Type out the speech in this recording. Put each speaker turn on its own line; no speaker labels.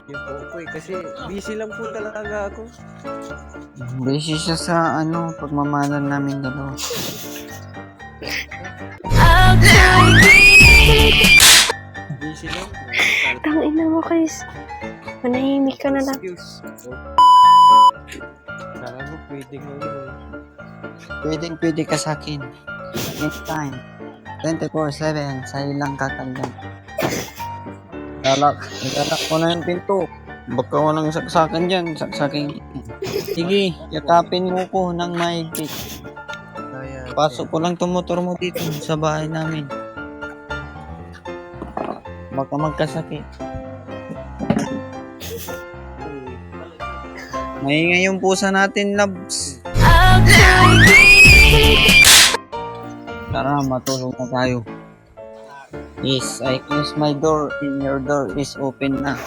Yung po ko kasi busy lang po talaga ako.
Busy siya sa pagmamahalan namin dalawa.
Busy lang.
Tangina mo, Chris. Manahimik ka na lang.
Excuse. Kala mo pwedeng
Pwede ka sa akin. Next time. 24/7, sa'yo lang kakaldang. Galak ko na yung pinto. Baka walang saksakan dyan. Saksakin. Sige, yakapin mo ko ng mahigpit. Pasok ko lang tumotor mo dito sa bahay namin. Baka magkasakit. Maingay yung pusa natin, loves. Tara, matulog na tayo. Yes, I close my door and your door is open na.